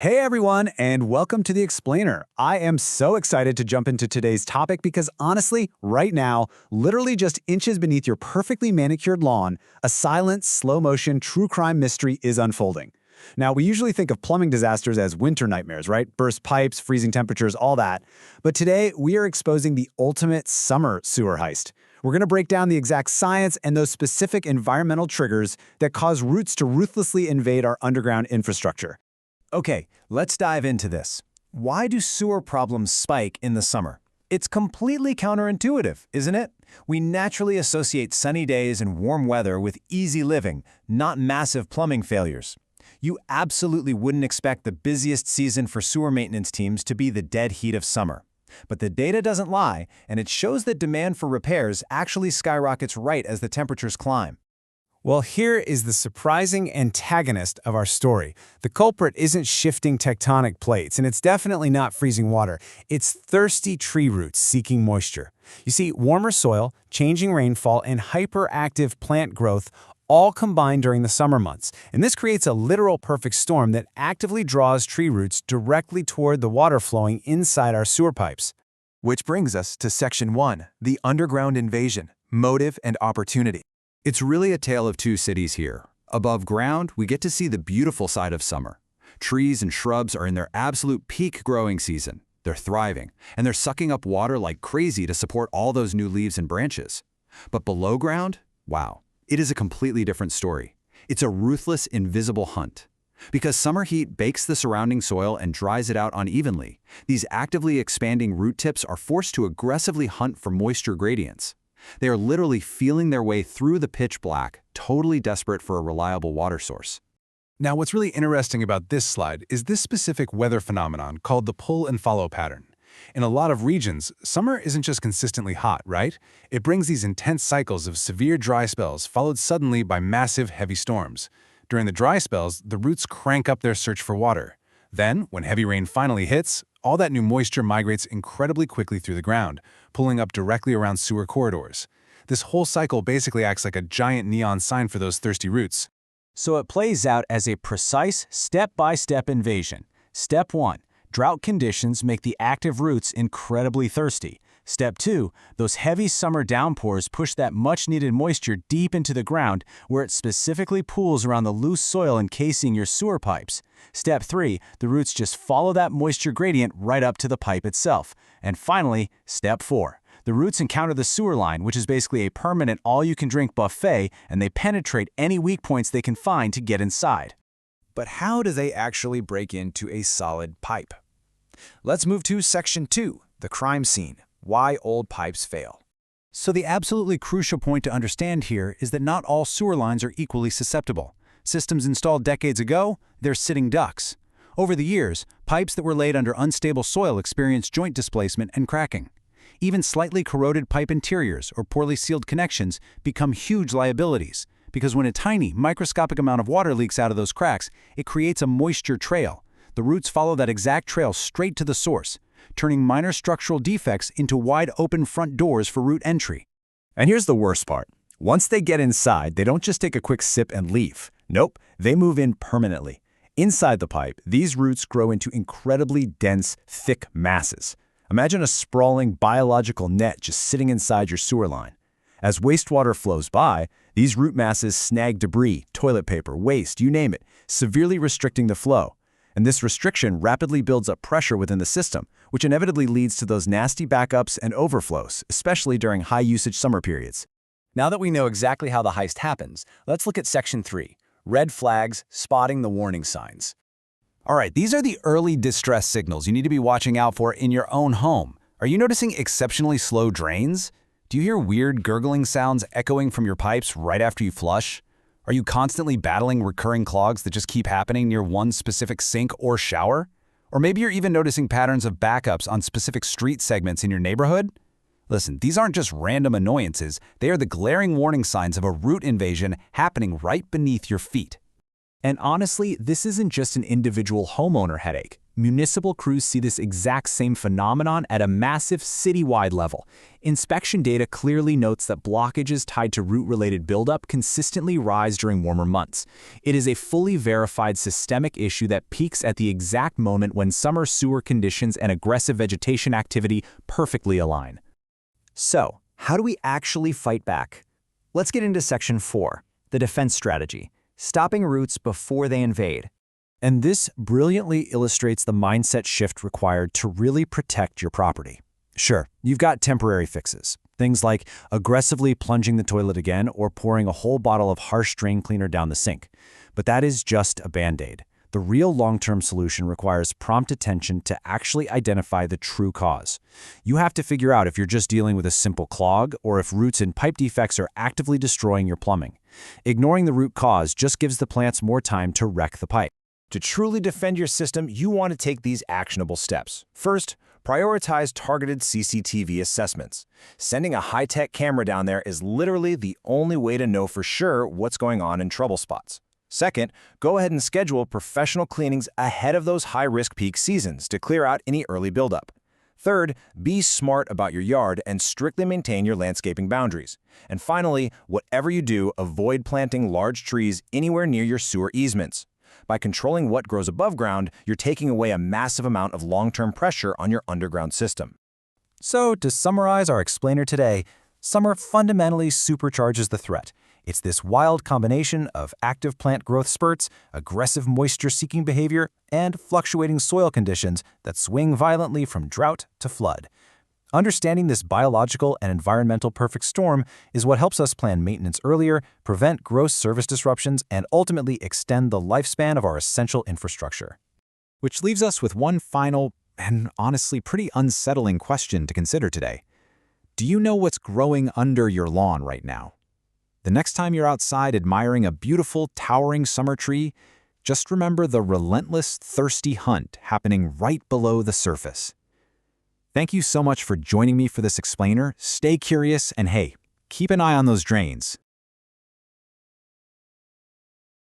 Hey everyone, and welcome to The Explainer. I am so excited to jump into today's topic because honestly, right now, literally just inches beneath your perfectly manicured lawn, a silent, slow-motion true crime mystery is unfolding. Now, we usually think of plumbing disasters as winter nightmares, right? Burst pipes, freezing temperatures, all that. But today, we are exposing the ultimate summer sewer heist. We're going to break down the exact science and those specific environmental triggers that cause roots to ruthlessly invade our underground infrastructure. Okay, let's dive into this. Why do sewer problems spike in the summer? It's completely counterintuitive, isn't it? We naturally associate sunny days and warm weather with easy living, not massive plumbing failures. You absolutely wouldn't expect the busiest season for sewer maintenance teams to be the dead heat of summer. But the data doesn't lie, and it shows that demand for repairs actually skyrockets right as the temperatures climb. Well, here is the surprising antagonist of our story. The culprit isn't shifting tectonic plates, and it's definitely not freezing water. It's thirsty tree roots seeking moisture. You see, warmer soil, changing rainfall, and hyperactive plant growth all combine during the summer months, and this creates a literal perfect storm that actively draws tree roots directly toward the water flowing inside our sewer pipes. Which brings us to Section 1, the underground invasion, motive and opportunity. It's really a tale of two cities here. Above ground, we get to see the beautiful side of summer. Trees and shrubs are in their absolute peak growing season. They're thriving, and they're sucking up water like crazy to support all those new leaves and branches. But below ground, wow, it is a completely different story. It's a ruthless, invisible hunt. Because summer heat bakes the surrounding soil and dries it out unevenly, these actively expanding root tips are forced to aggressively hunt for moisture gradients. They are literally feeling their way through the pitch black, totally desperate for a reliable water source. Now, what's really interesting about this slide is this specific weather phenomenon called the pull and follow pattern. In a lot of regions, summer isn't just consistently hot, right? It brings these intense cycles of severe dry spells followed suddenly by massive heavy storms. During the dry spells, the roots crank up their search for water. Then, when heavy rain finally hits, all that new moisture migrates incredibly quickly through the ground, pulling up directly around sewer corridors. This whole cycle basically acts like a giant neon sign for those thirsty roots. So it plays out as a precise, step-by-step invasion. Step 1. Drought conditions make the active roots incredibly thirsty. Step 2. Those heavy summer downpours push that much-needed moisture deep into the ground where it specifically pools around the loose soil encasing your sewer pipes. Step 3. The roots just follow that moisture gradient right up to the pipe itself. And finally, Step 4. The roots encounter the sewer line, which is basically a permanent all-you-can-drink buffet, and they penetrate any weak points they can find to get inside. But how do they actually break into a solid pipe? Let's move to Section 2, the crime scene. Why old pipes fail. So the absolutely crucial point to understand here is that not all sewer lines are equally susceptible. Systems installed decades ago, they're sitting ducks. Over the years, pipes that were laid under unstable soil experience joint displacement and cracking. Even slightly corroded pipe interiors or poorly sealed connections become huge liabilities, because when a tiny, microscopic amount of water leaks out of those cracks, it creates a moisture trail. The roots follow that exact trail straight to the source, turning minor structural defects into wide-open front doors for root entry. And here's the worst part. Once they get inside, they don't just take a quick sip and leave. Nope, they move in permanently. Inside the pipe, these roots grow into incredibly dense, thick masses. Imagine a sprawling biological net just sitting inside your sewer line. As wastewater flows by, these root masses snag debris, toilet paper, waste, you name it, severely restricting the flow. And this restriction rapidly builds up pressure within the system, which inevitably leads to those nasty backups and overflows, especially during high-usage summer periods. Now that we know exactly how the heist happens, let's look at Section 3, red flags, spotting the warning signs. All right, these are the early distress signals you need to be watching out for in your own home. Are you noticing exceptionally slow drains? Do you hear weird gurgling sounds echoing from your pipes right after you flush? Are you constantly battling recurring clogs that just keep happening near one specific sink or shower? Or maybe you're even noticing patterns of backups on specific street segments in your neighborhood? Listen, these aren't just random annoyances, they are the glaring warning signs of a root invasion happening right beneath your feet. And honestly, this isn't just an individual homeowner headache. Municipal crews see this exact same phenomenon at a massive citywide level. Inspection data clearly notes that blockages tied to root-related buildup consistently rise during warmer months. It is a fully verified systemic issue that peaks at the exact moment when summer sewer conditions and aggressive vegetation activity perfectly align. So, how do we actually fight back? Let's get into Section 4, the defense strategy, stopping roots before they invade. And this brilliantly illustrates the mindset shift required to really protect your property. Sure, you've got temporary fixes, things like aggressively plunging the toilet again or pouring a whole bottle of harsh drain cleaner down the sink. But that is just a Band-Aid. The real long-term solution requires prompt attention to actually identify the true cause. You have to figure out if you're just dealing with a simple clog or if roots and pipe defects are actively destroying your plumbing. Ignoring the root cause just gives the plants more time to wreck the pipe. To truly defend your system, you want to take these actionable steps. First, prioritize targeted CCTV assessments. Sending a high-tech camera down there is literally the only way to know for sure what's going on in trouble spots. Second, go ahead and schedule professional cleanings ahead of those high-risk peak seasons to clear out any early buildup. Third, be smart about your yard and strictly maintain your landscaping boundaries. And finally, whatever you do, avoid planting large trees anywhere near your sewer easements. By controlling what grows above ground, you're taking away a massive amount of long-term pressure on your underground system. So, to summarize our explainer today, summer fundamentally supercharges the threat. It's this wild combination of active plant growth spurts, aggressive moisture-seeking behavior, and fluctuating soil conditions that swing violently from drought to flood. Understanding this biological and environmental perfect storm is what helps us plan maintenance earlier, prevent gross service disruptions, and ultimately extend the lifespan of our essential infrastructure. Which leaves us with one final, and honestly pretty unsettling question to consider today. Do you know what's growing under your lawn right now? The next time you're outside admiring a beautiful, towering summer tree, just remember the relentless, thirsty hunt happening right below the surface. Thank you so much for joining me for this explainer. Stay curious, and hey, keep an eye on those drains.